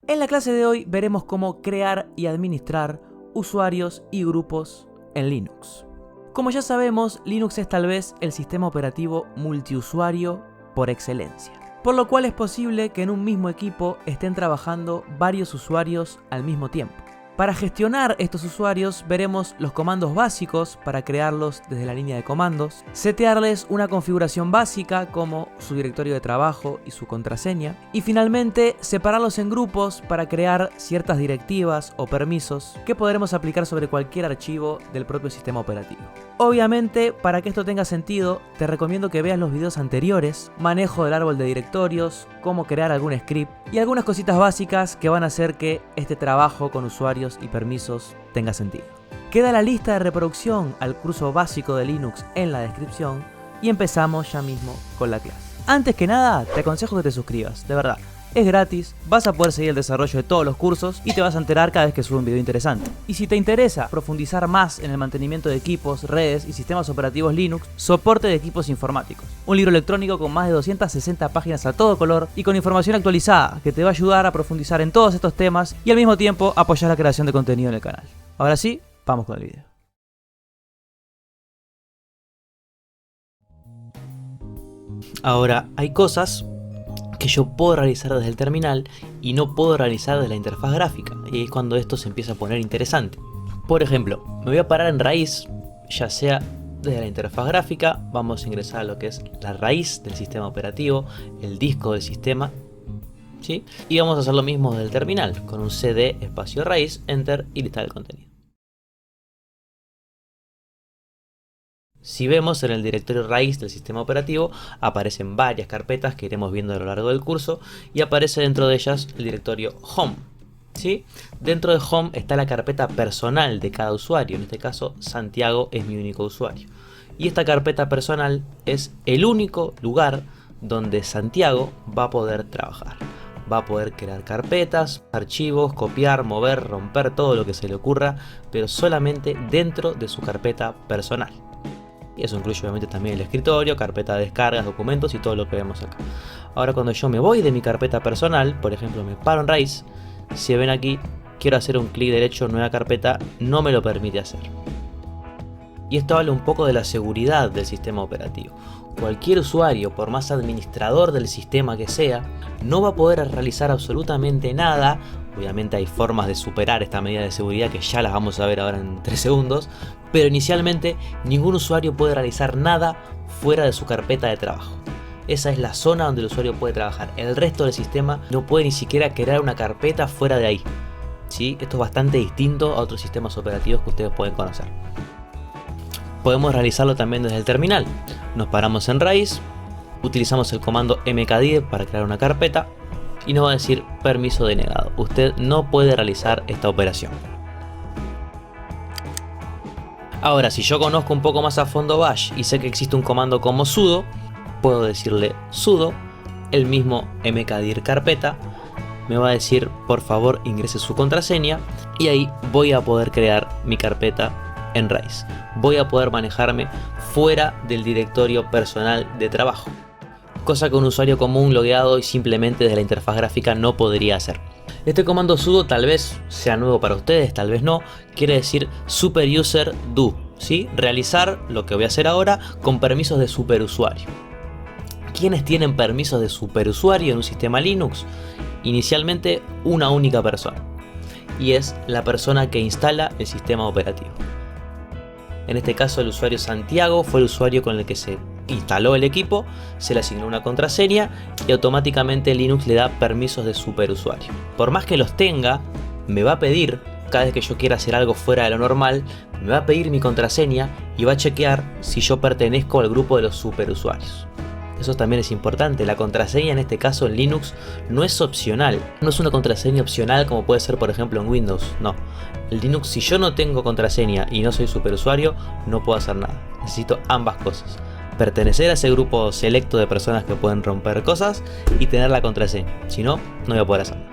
En la clase de hoy veremos cómo crear y administrar usuarios y grupos en Linux. Como ya sabemos, Linux es tal vez el sistema operativo multiusuario por excelencia, por lo cual es posible que en un mismo equipo estén trabajando varios usuarios al mismo tiempo. Para gestionar estos usuarios veremos los comandos básicos para crearlos desde la línea de comandos, setearles una configuración básica como su directorio de trabajo y su contraseña, y finalmente separarlos en grupos para crear ciertas directivas o permisos que podremos aplicar sobre cualquier archivo del propio sistema operativo. Obviamente, para que esto tenga sentido, te recomiendo que veas los videos anteriores, manejo del árbol de directorios, cómo crear algún script y algunas cositas básicas que van a hacer que este trabajo con usuarios y permisos tenga sentido. Queda la lista de reproducción al curso básico de Linux en la descripción y empezamos ya mismo con la clase. Antes que nada, te aconsejo que te suscribas, de verdad. Es gratis, vas a poder seguir el desarrollo de todos los cursos y te vas a enterar cada vez que subo un video interesante. Y si te interesa profundizar más en el mantenimiento de equipos, redes y sistemas operativos Linux, soporte de equipos informáticos. Un libro electrónico con más de 260 páginas a todo color y con información actualizada que te va a ayudar a profundizar en todos estos temas y al mismo tiempo apoyar la creación de contenido en el canal. Ahora sí, vamos con el video. Ahora, hay cosas que yo puedo realizar desde el terminal y no puedo realizar desde la interfaz gráfica, y es cuando esto se empieza a poner interesante. Por ejemplo, me voy a parar en raíz, ya sea desde la interfaz gráfica, vamos a ingresar a lo que es la raíz del sistema operativo, el disco del sistema, ¿sí? Y vamos a hacer lo mismo desde el terminal, con un cd espacio raíz, enter y listar el contenido. Si vemos en el directorio raíz del sistema operativo aparecen varias carpetas que iremos viendo a lo largo del curso y aparece dentro de ellas el directorio home, ¿sí? Dentro de home está la carpeta personal de cada usuario, en este caso Santiago es mi único usuario. Y esta carpeta personal es el único lugar donde Santiago va a poder trabajar. Va a poder crear carpetas, archivos, copiar, mover, romper, todo lo que se le ocurra, pero solamente dentro de su carpeta personal. Y eso incluye obviamente también el escritorio, carpeta de descargas, documentos y todo lo que vemos acá. Ahora cuando yo me voy de mi carpeta personal, por ejemplo me paro en raíz, si ven aquí, quiero hacer un clic derecho, nueva carpeta, no me lo permite hacer. Y esto habla un poco de la seguridad del sistema operativo. Cualquier usuario, por más administrador del sistema que sea, no va a poder realizar absolutamente nada. Obviamente hay formas de superar esta medida de seguridad que ya las vamos a ver ahora en 3 segundos, pero inicialmente ningún usuario puede realizar nada fuera de su carpeta de trabajo. Esa es la zona donde el usuario puede trabajar. El resto del sistema no puede ni siquiera crear una carpeta fuera de ahí, ¿sí? Esto es bastante distinto a otros sistemas operativos que ustedes pueden conocer. Podemos realizarlo también desde el terminal. Nos paramos en raíz, utilizamos el comando mkdir para crear una carpeta y nos va a decir permiso denegado. Usted no puede realizar esta operación. Ahora, si yo conozco un poco más a fondo Bash y sé que existe un comando como sudo, puedo decirle sudo, el mismo mkdir carpeta, me va a decir por favor ingrese su contraseña y ahí voy a poder crear mi carpeta en raíz. Voy a poder manejarme fuera del directorio personal de trabajo, cosa que un usuario común logueado y simplemente desde la interfaz gráfica no podría hacer. Este comando sudo tal vez sea nuevo para ustedes, tal vez no, quiere decir super user do, ¿sí? Realizar lo que voy a hacer ahora con permisos de superusuario. ¿Quiénes tienen permisos de superusuario en un sistema Linux? Inicialmente una única persona, y es la persona que instala el sistema operativo. En este caso el usuario Santiago fue el usuario con el que se instaló el equipo, se le asignó una contraseña y automáticamente Linux le da permisos de superusuario. Por más que los tenga, me va a pedir, cada vez que yo quiera hacer algo fuera de lo normal, me va a pedir mi contraseña y va a chequear si yo pertenezco al grupo de los superusuarios. Eso también es importante, la contraseña en este caso en Linux no es opcional, no es una contraseña opcional como puede ser por ejemplo en Windows, no. En Linux si yo no tengo contraseña y no soy superusuario, no puedo hacer nada, necesito ambas cosas. Pertenecer a ese grupo selecto de personas que pueden romper cosas y tener la contraseña, si no, no voy a poder hacer nada.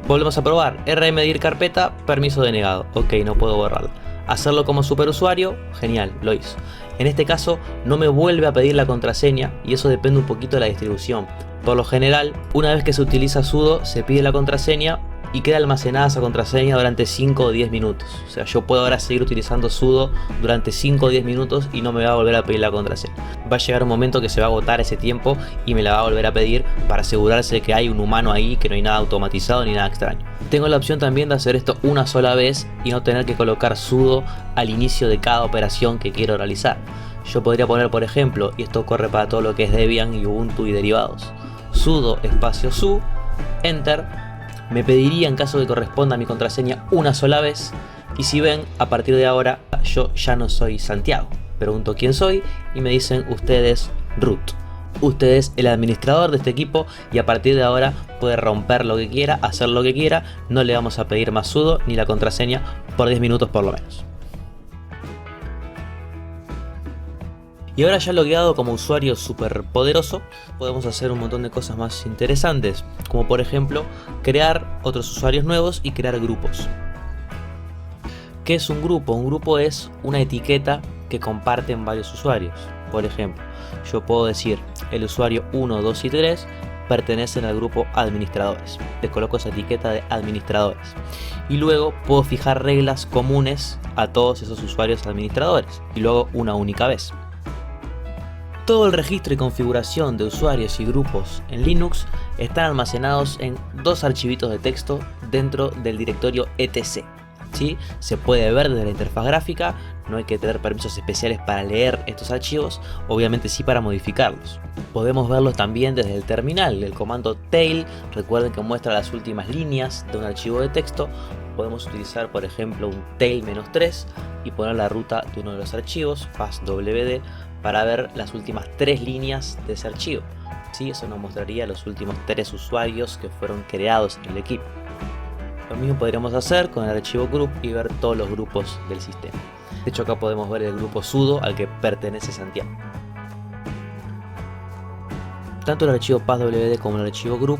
Volvemos a probar, rmdir carpeta, permiso denegado, ok, no puedo borrarlo. Hacerlo como superusuario, genial, lo hizo. En este caso no me vuelve a pedir la contraseña y eso depende un poquito de la distribución. Por lo general, una vez que se utiliza sudo, se pide la contraseña y queda almacenada esa contraseña durante 5 o 10 minutos. O sea, yo puedo ahora seguir utilizando sudo durante 5 o 10 minutos y no me va a volver a pedir la contraseña. Va a llegar un momento que se va a agotar ese tiempo y me la va a volver a pedir para asegurarse de que hay un humano ahí, que no hay nada automatizado ni nada extraño. Tengo la opción también de hacer esto una sola vez y no tener que colocar sudo al inicio de cada operación que quiero realizar. Yo podría poner, por ejemplo, y esto corre para todo lo que es Debian y Ubuntu y derivados, sudo espacio su, enter. Me pediría, en caso de que corresponda a mi contraseña, una sola vez. Y si ven, a partir de ahora yo ya no soy Santiago. Pregunto quién soy y me dicen usted es root. Usted es el administrador de este equipo y a partir de ahora puede romper lo que quiera, hacer lo que quiera. No le vamos a pedir más sudo ni la contraseña por 10 minutos por lo menos. Y ahora ya logueado como usuario súper poderoso, podemos hacer un montón de cosas más interesantes, como por ejemplo crear otros usuarios nuevos y crear grupos. ¿Qué es un grupo? Un grupo es una etiqueta que comparten varios usuarios. Por ejemplo, yo puedo decir el usuario 1, 2 y 3 pertenecen al grupo administradores. Les coloco esa etiqueta de administradores. Y luego puedo fijar reglas comunes a todos esos usuarios administradores. Y luego una única vez. Todo el registro y configuración de usuarios y grupos en Linux están almacenados en dos archivitos de texto dentro del directorio etc. ¿Sí? Se puede ver desde la interfaz gráfica, no hay que tener permisos especiales para leer estos archivos, obviamente sí para modificarlos. Podemos verlos también desde el terminal, el comando tail, recuerden que muestra las últimas líneas de un archivo de texto. Podemos utilizar por ejemplo un tail-3 y poner la ruta de uno de los archivos, passwd, para ver las últimas 3 líneas de ese archivo. ¿Sí? Eso nos mostraría los últimos 3 usuarios que fueron creados en el equipo. Lo mismo podríamos hacer con el archivo group y ver todos los grupos del sistema. De hecho acá podemos ver el grupo sudo al que pertenece Santiago. Tanto el archivo passwd como el archivo group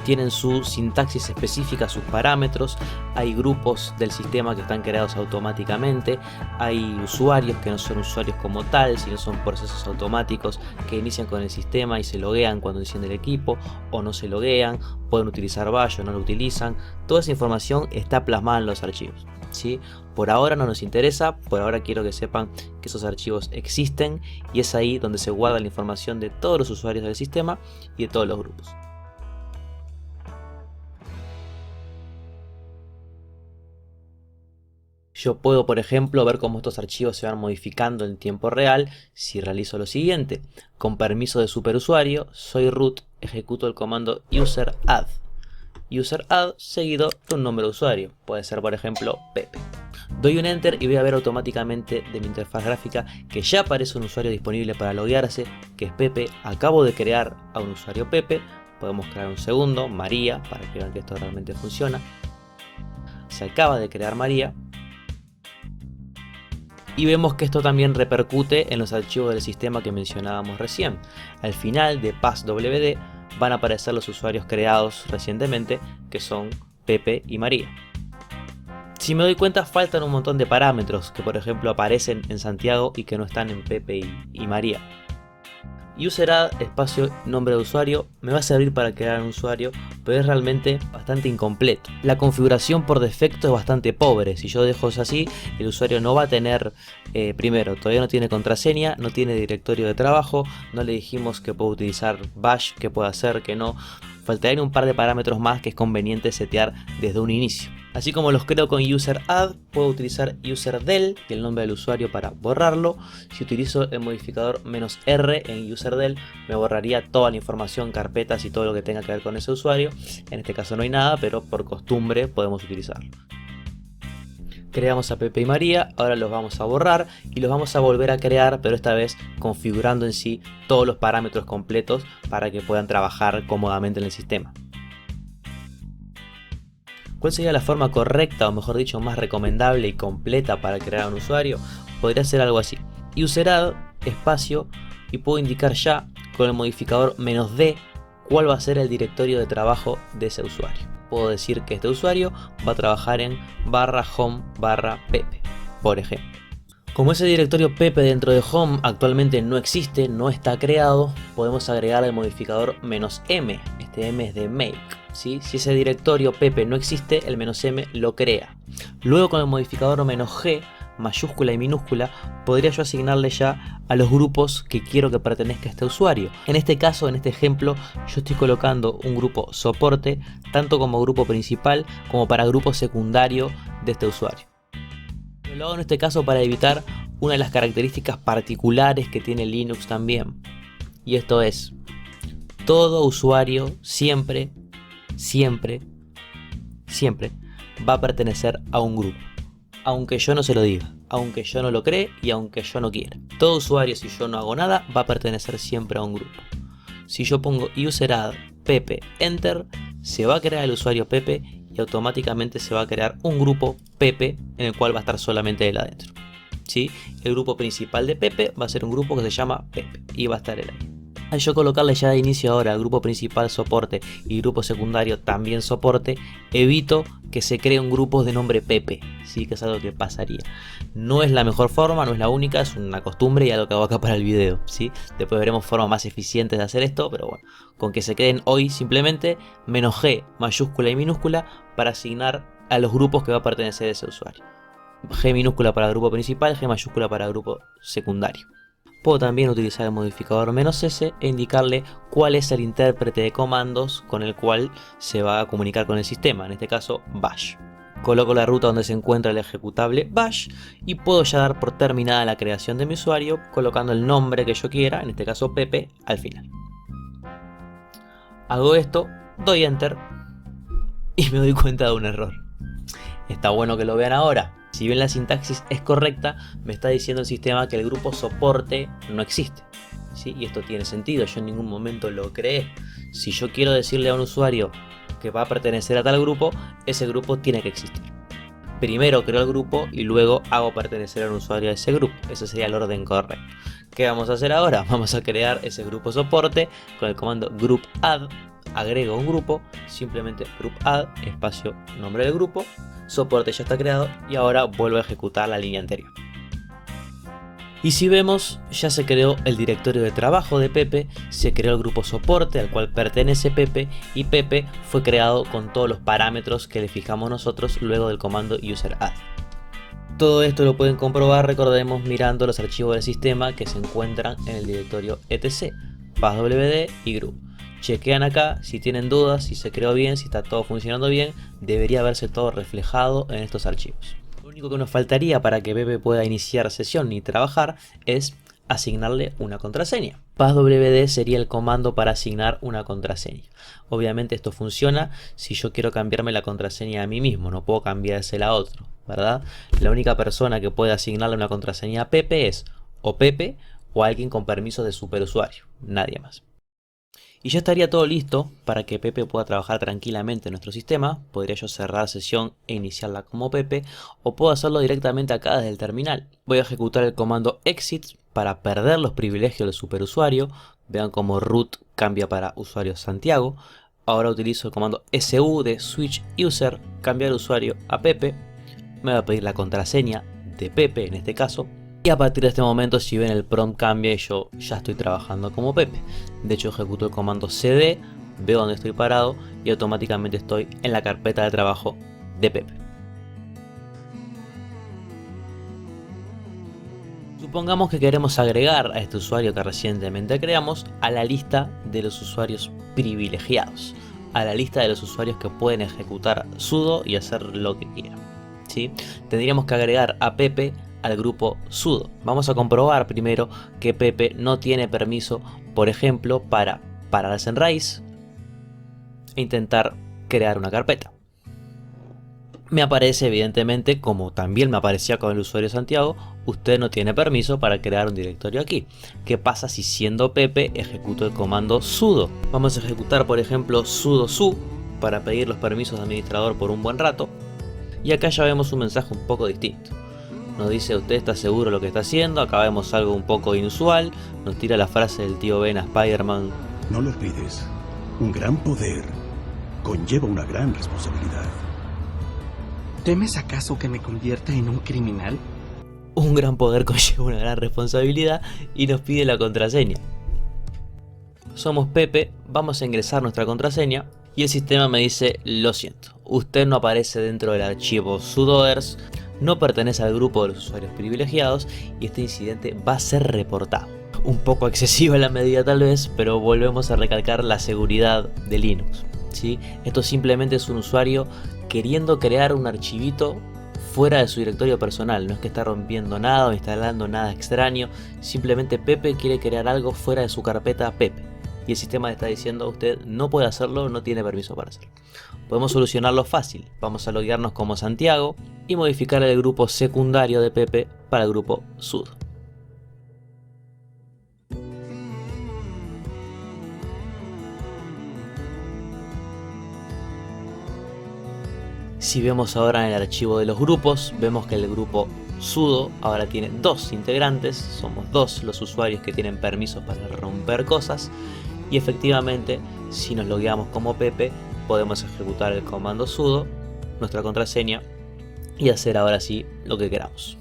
tienen su sintaxis específica, sus parámetros. Hay grupos del sistema que están creados automáticamente. Hay usuarios que no son usuarios como tal, sino son procesos automáticos que inician con el sistema y se loguean cuando enciende el equipo o no se loguean. Pueden utilizar bash o no lo utilizan. Toda esa información está plasmada en los archivos. ¿Sí? Por ahora no nos interesa, por ahora quiero que sepan que esos archivos existen y es ahí donde se guarda la información de todos los usuarios del sistema y de todos los grupos. Yo puedo, por ejemplo, ver cómo estos archivos se van modificando en tiempo real si realizo lo siguiente. Con permiso de superusuario, soy root, ejecuto el comando useradd. Useradd seguido de un nombre de usuario, puede ser por ejemplo Pepe. Doy un enter y voy a ver automáticamente de mi interfaz gráfica que ya aparece un usuario disponible para loguearse, que es Pepe. Acabo de crear a un usuario Pepe, podemos crear un segundo, María, para que vean que esto realmente funciona. Se acaba de crear María. Y vemos que esto también repercute en los archivos del sistema que mencionábamos recién. Al final de passwd van a aparecer los usuarios creados recientemente, que son Pepe y María. Si me doy cuenta, faltan un montón de parámetros que por ejemplo aparecen en Santiago y que no están en Pepe y María. Useradd espacio nombre de usuario me va a servir para crear un usuario, pero es realmente bastante incompleto. La configuración por defecto es bastante pobre. Si yo dejo eso así, el usuario no va a tener, primero, todavía no tiene contraseña, no tiene directorio de trabajo, no le dijimos que puede utilizar bash, que puede hacer, que no. Faltarían un par de parámetros más que es conveniente setear desde un inicio. Así como los creo con useradd, puedo utilizar userdel y el nombre del usuario para borrarlo. Si utilizo el modificador "-r" en userdel, me borraría toda la información, carpetas y todo lo que tenga que ver con ese usuario. En este caso no hay nada, pero por costumbre podemos utilizarlo. Creamos a Pepe y María, ahora los vamos a borrar y los vamos a volver a crear, pero esta vez configurando en sí todos los parámetros completos para que puedan trabajar cómodamente en el sistema. ¿Cuál sería la forma correcta, o mejor dicho, más recomendable y completa para crear un usuario? Podría ser algo así: useradd, espacio, y puedo indicar ya con el modificador "-d" cuál va a ser el directorio de trabajo de ese usuario. Puedo decir que este usuario va a trabajar en /home/pepe, por ejemplo. Como ese directorio pepe dentro de home actualmente no existe, no está creado, podemos agregar el modificador "-m". Este "m" es de make, ¿sí? Si ese directorio pepe no existe, el "-m" lo crea. Luego con el modificador "-g", mayúscula y minúscula, podría yo asignarle ya a los grupos que quiero que pertenezca a este usuario. En este caso, en este ejemplo, yo estoy colocando un grupo soporte, tanto como grupo principal como para grupo secundario de este usuario. Lo hago en este caso para evitar una de las características particulares que tiene Linux también. Y esto es, todo usuario siempre va a pertenecer a un grupo. Aunque yo no se lo diga, aunque yo no lo cree y aunque yo no quiera. Todo usuario, si yo no hago nada, va a pertenecer siempre a un grupo. Si yo pongo useradd pepe enter, se va a crear el usuario pepe y automáticamente se va a crear un grupo pepe en el cual va a estar solamente él adentro. ¿Sí? El grupo principal de pepe va a ser un grupo que se llama pepe y va a estar él ahí. Al yo colocarle ya de inicio ahora el grupo principal soporte y grupo secundario también soporte, evito que se cree un grupo de nombre Pepe, ¿sí? Que es algo que pasaría. No es la mejor forma, no es la única, es una costumbre y algo que hago acá para el video, ¿sí? Después veremos formas más eficientes de hacer esto, pero bueno, con que se queden hoy simplemente "-g", mayúscula y minúscula, para asignar a los grupos que va a pertenecer ese usuario. G minúscula para grupo principal, G mayúscula para grupo secundario. Puedo también utilizar el modificador "-s" e indicarle cuál es el intérprete de comandos con el cual se va a comunicar con el sistema, en este caso bash. Coloco la ruta donde se encuentra el ejecutable bash y puedo ya dar por terminada la creación de mi usuario colocando el nombre que yo quiera, en este caso Pepe, al final. Hago esto, doy enter y me doy cuenta de un error. Está bueno que lo vean ahora. Si bien la sintaxis es correcta, me está diciendo el sistema que el grupo soporte no existe, ¿sí? Y esto tiene sentido, yo en ningún momento lo creé. Si yo quiero decirle a un usuario que va a pertenecer a tal grupo, ese grupo tiene que existir. Primero creo el grupo y luego hago pertenecer a un usuario a ese grupo. Ese sería el orden correcto. ¿Qué vamos a hacer ahora? Vamos a crear ese grupo soporte con el comando group add. Agrego un grupo, simplemente group add, espacio, nombre del grupo, soporte ya está creado y ahora vuelvo a ejecutar la línea anterior. Y si vemos, ya se creó el directorio de trabajo de Pepe, se creó el grupo soporte al cual pertenece Pepe y Pepe fue creado con todos los parámetros que le fijamos nosotros luego del comando useradd. Todo esto lo pueden comprobar, recordemos, mirando los archivos del sistema que se encuentran en el directorio etc, passwd y group. Chequean acá, si tienen dudas, si se creó bien, si está todo funcionando bien, debería verse todo reflejado en estos archivos. Lo único que nos faltaría para que Pepe pueda iniciar sesión y trabajar es asignarle una contraseña. Passwd sería el comando para asignar una contraseña. Obviamente esto funciona si yo quiero cambiarme la contraseña a mí mismo, no puedo cambiársela a otro, ¿verdad? La única persona que puede asignarle una contraseña a Pepe es o Pepe o alguien con permiso de superusuario, nadie más. Y ya estaría todo listo para que Pepe pueda trabajar tranquilamente en nuestro sistema. Podría yo cerrar sesión e iniciarla como Pepe, o puedo hacerlo directamente acá desde el terminal. Voy a ejecutar el comando exit para perder los privilegios del superusuario. Vean cómo root cambia para usuario Santiago. Ahora utilizo el comando su de switch user, cambiar usuario a Pepe. Me va a pedir la contraseña de Pepe en este caso. Y a partir de este momento, si ven, el prompt cambia y yo ya estoy trabajando como Pepe. De hecho, ejecuto el comando cd, veo dónde estoy parado y automáticamente estoy en la carpeta de trabajo de Pepe. Supongamos que queremos agregar a este usuario que recientemente creamos a la lista de los usuarios privilegiados, a la lista de los usuarios que pueden ejecutar sudo y hacer lo que quieran, ¿sí? Tendríamos que agregar a Pepe al grupo sudo. Vamos a comprobar primero que Pepe no tiene permiso, por ejemplo, para pararse en raíz e intentar crear una carpeta. Me aparece evidentemente, como también me aparecía con el usuario Santiago, usted no tiene permiso para crear un directorio aquí. ¿Qué pasa si siendo Pepe ejecuto el comando sudo? Vamos a ejecutar por ejemplo sudo su para pedir los permisos de administrador por un buen rato. Y acá ya vemos un mensaje un poco distinto. Nos dice: ¿usted está seguro de lo que está haciendo? Acá vemos algo un poco inusual. Nos tira la frase del tío Ben a Spider-Man: no lo olvides, un gran poder conlleva una gran responsabilidad. ¿Temes acaso que me convierta en un criminal? un gran poder conlleva una gran responsabilidad y nos pide la contraseña. Somos Pepe, vamos a ingresar nuestra contraseña y el sistema me dice: lo siento, usted no aparece dentro del archivo sudoers, no pertenece al grupo de los usuarios privilegiados y este incidente va a ser reportado. Un poco excesiva la medida tal vez, pero volvemos a recalcar la seguridad de Linux, ¿sí? Esto simplemente es un usuario queriendo crear un archivito fuera de su directorio personal, no es que está rompiendo nada o instalando nada extraño, simplemente Pepe quiere crear algo fuera de su carpeta Pepe. Y el sistema le está diciendo: usted no puede hacerlo, no tiene permiso para hacerlo. Podemos solucionarlo fácil. Vamos a loguearnos como Santiago y modificar el grupo secundario de Pepe para el grupo sudo. Si vemos ahora en el archivo de los grupos, vemos que el grupo sudo ahora tiene 2 integrantes, somos 2 los usuarios que tienen permisos para romper cosas. Y efectivamente, si nos logueamos como Pepe, podemos ejecutar el comando sudo, nuestra contraseña, y hacer ahora sí lo que queramos.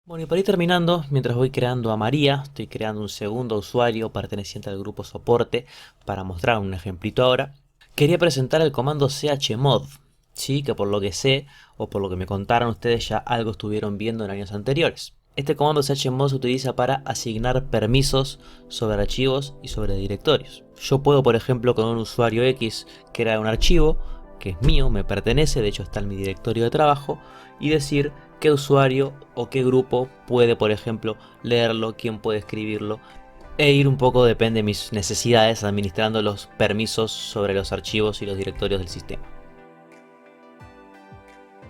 Bueno, y para ir terminando, mientras voy creando a María, estoy creando un segundo usuario perteneciente al grupo soporte para mostrar un ejemplito ahora. Quería presentar el comando chmod, ¿sí? Que por lo que sé, o por lo que me contaron ustedes, ya algo estuvieron viendo en años anteriores. Este comando chmod se utiliza para asignar permisos sobre archivos y sobre directorios. Yo puedo, por ejemplo, con un usuario X crear un archivo que es mío, me pertenece, de hecho está en mi directorio de trabajo, y decir qué usuario o qué grupo puede, por ejemplo, leerlo, quién puede escribirlo, e ir un poco, depende de mis necesidades, administrando los permisos sobre los archivos y los directorios del sistema.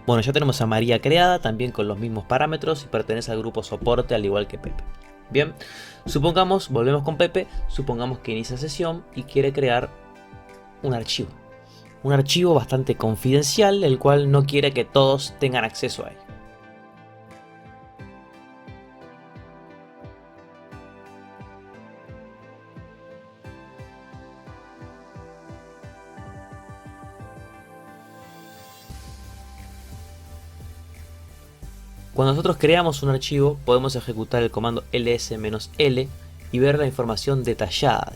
Bueno, ya tenemos a María creada, también con los mismos parámetros, y pertenece al grupo soporte al igual que Pepe. Bien, supongamos, volvemos con Pepe, supongamos que inicia sesión y quiere crear un archivo. Un archivo bastante confidencial, el cual no quiere que todos tengan acceso a él. Cuando nosotros creamos un archivo, podemos ejecutar el comando ls-l y ver la información detallada.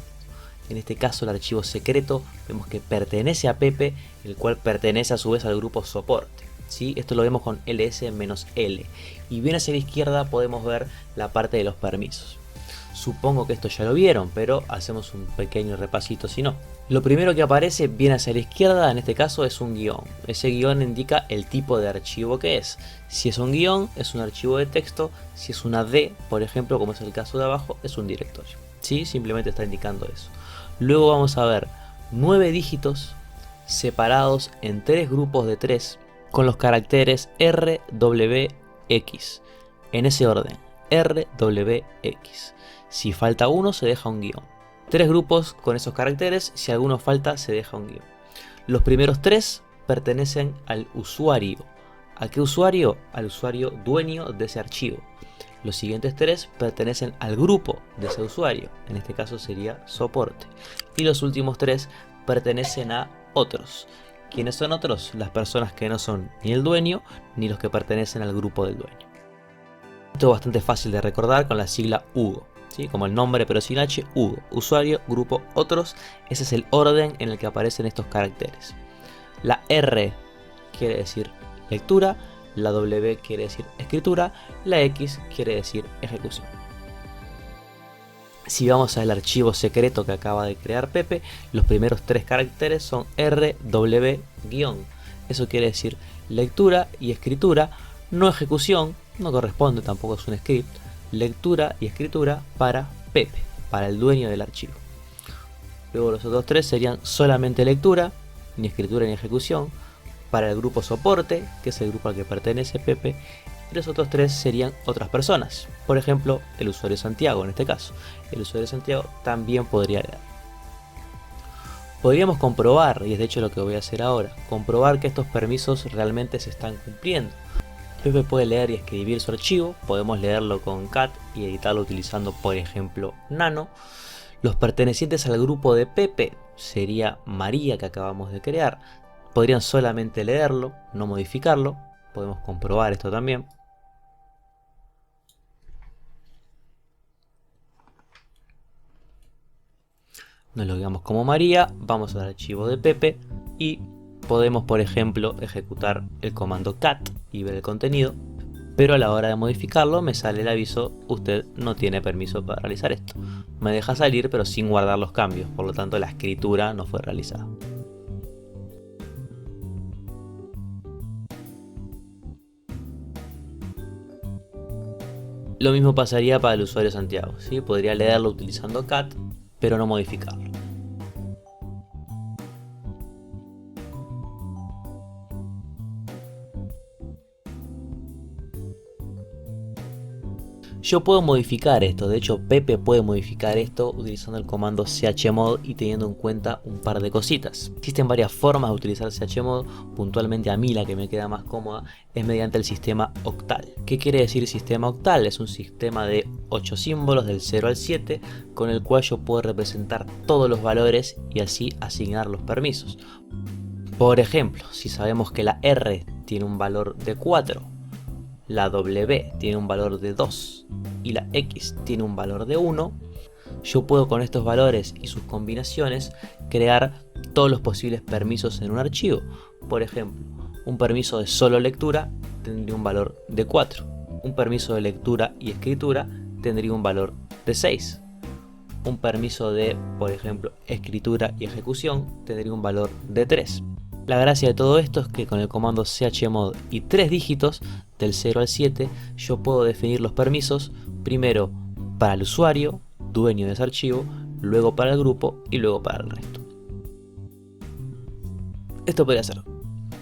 En este caso, el archivo secreto, vemos que pertenece a Pepe, el cual pertenece a su vez al grupo soporte, ¿sí? Esto lo vemos con ls-l. Y bien hacia la izquierda podemos ver la parte de los permisos. Supongo que esto ya lo vieron, pero hacemos un pequeño repasito si no. Lo primero que aparece bien hacia la izquierda, en este caso, es un guión. Ese guión indica el tipo de archivo que es. Si es un guión, es un archivo de texto. Si es una D, por ejemplo, como es el caso de abajo, es un directorio, ¿sí? Simplemente está indicando eso. Luego vamos a ver 9 dígitos separados en 3 grupos de 3 con los caracteres R, W, X. En ese orden, R, W, X. Si falta uno, se deja un guión. 3 grupos con esos caracteres, si alguno falta, se deja un guión. Los primeros 3 pertenecen al usuario. ¿A qué usuario? Al usuario dueño de ese archivo. Los siguientes 3 pertenecen al grupo de ese usuario, en este caso sería soporte. Y los últimos 3 pertenecen a otros. ¿Quiénes son otros? Las personas que no son ni el dueño, ni los que pertenecen al grupo del dueño. Esto es bastante fácil de recordar con la sigla UGO. ¿Sí? Como el nombre pero sin H, UGO, usuario, grupo, otros. Ese es el orden en el que aparecen estos caracteres. La R quiere decir lectura, la W quiere decir escritura, la X quiere decir ejecución. Si vamos al archivo secreto que acaba de crear Pepe, los primeros 3 caracteres son R, W, guión. Eso quiere decir lectura y escritura, no ejecución, no corresponde, tampoco es un script. Lectura y escritura para Pepe, para el dueño del archivo. Luego los otros 3 serían solamente lectura, ni escritura ni ejecución, para el grupo soporte, que es el grupo al que pertenece Pepe, y los otros 3 serían otras personas. Por ejemplo, el usuario Santiago en este caso. El usuario Santiago también podría leer. Podríamos comprobar, y es de hecho lo que voy a hacer ahora, comprobar que estos permisos realmente se están cumpliendo. Pepe puede leer y escribir su archivo, podemos leerlo con cat y editarlo utilizando por ejemplo nano. Los pertenecientes al grupo de Pepe sería María que acabamos de crear, podrían solamente leerlo, no modificarlo, podemos comprobar esto también. Nos logueamos como María, vamos al archivo de Pepe y podemos por ejemplo ejecutar el comando cat y ver el contenido, pero a la hora de modificarlo me sale el aviso: usted no tiene permiso para realizar esto. Me deja salir pero sin guardar los cambios, por lo tanto la escritura no fue realizada. Lo mismo pasaría para el usuario Santiago, ¿sí? Podría leerlo utilizando cat, pero no modificarlo. Yo puedo modificar esto, de hecho Pepe puede modificar esto utilizando el comando chmod y teniendo en cuenta un par de cositas. Existen varias formas de utilizar chmod, puntualmente a mí la que me queda más cómoda es mediante el sistema octal. ¿Qué quiere decir sistema octal? Es un sistema de 8 símbolos del 0 al 7 con el cual yo puedo representar todos los valores y así asignar los permisos. Por ejemplo, si sabemos que la R tiene un valor de 4, la W tiene un valor de 2 y la X tiene un valor de 1, yo puedo con estos valores y sus combinaciones crear todos los posibles permisos en un archivo. Por ejemplo, un permiso de solo lectura tendría un valor de 4, un permiso de lectura y escritura tendría un valor de 6, un permiso de, por ejemplo, escritura y ejecución tendría un valor de 3. La gracia de todo esto es que con el comando chmod y 3 dígitos del 0 al 7 yo puedo definir los permisos primero para el usuario, dueño de ese archivo, luego para el grupo y luego para el resto. Esto podría ser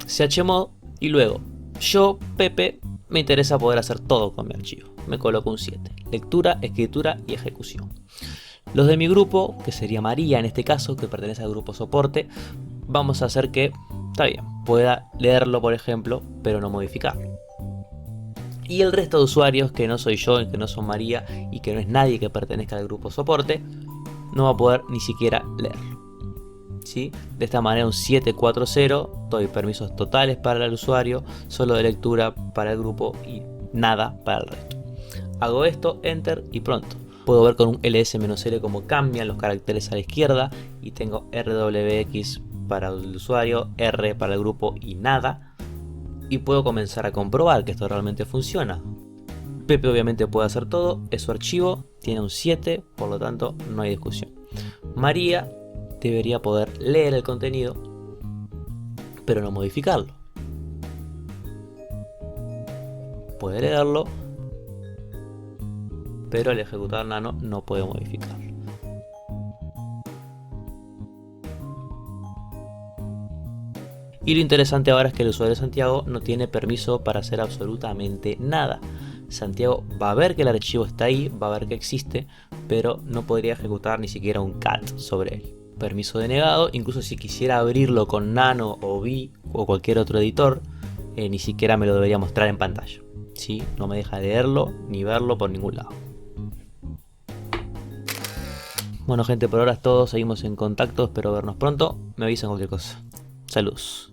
chmod y luego yo, Pepe, me interesa poder hacer todo con mi archivo. Me coloco un 7, lectura, escritura y ejecución. Los de mi grupo, que sería María en este caso, que pertenece al grupo soporte, vamos a hacer que, está bien, pueda leerlo por ejemplo, pero no modificarlo. Y el resto de usuarios, que no soy yo, que no son María y que no es nadie que pertenezca al grupo soporte, no va a poder ni siquiera leerlo. ¿Sí? De esta manera un 740, doy permisos totales para el usuario, solo de lectura para el grupo y nada para el resto. Hago esto, enter y pronto. Puedo ver con un ls-l cómo cambian los caracteres a la izquierda y tengo rwx para el usuario, R para el grupo y nada. Y puedo comenzar a comprobar que esto realmente funciona. Pepe obviamente puede hacer todo, es su archivo, tiene un 7, por lo tanto no hay discusión. María debería poder leer el contenido, pero no modificarlo. Puede leerlo, pero el ejecutar nano no puede modificarlo. Y lo interesante ahora es que el usuario Santiago no tiene permiso para hacer absolutamente nada. Santiago va a ver que el archivo está ahí, va a ver que existe, pero no podría ejecutar ni siquiera un cat sobre él. Permiso denegado, incluso si quisiera abrirlo con Nano o Vi o cualquier otro editor, ni siquiera me lo debería mostrar en pantalla. ¿Sí? No me deja leerlo ni verlo por ningún lado. Bueno gente, por ahora es todo, seguimos en contacto, espero vernos pronto, me avisan cualquier cosa. Saludos.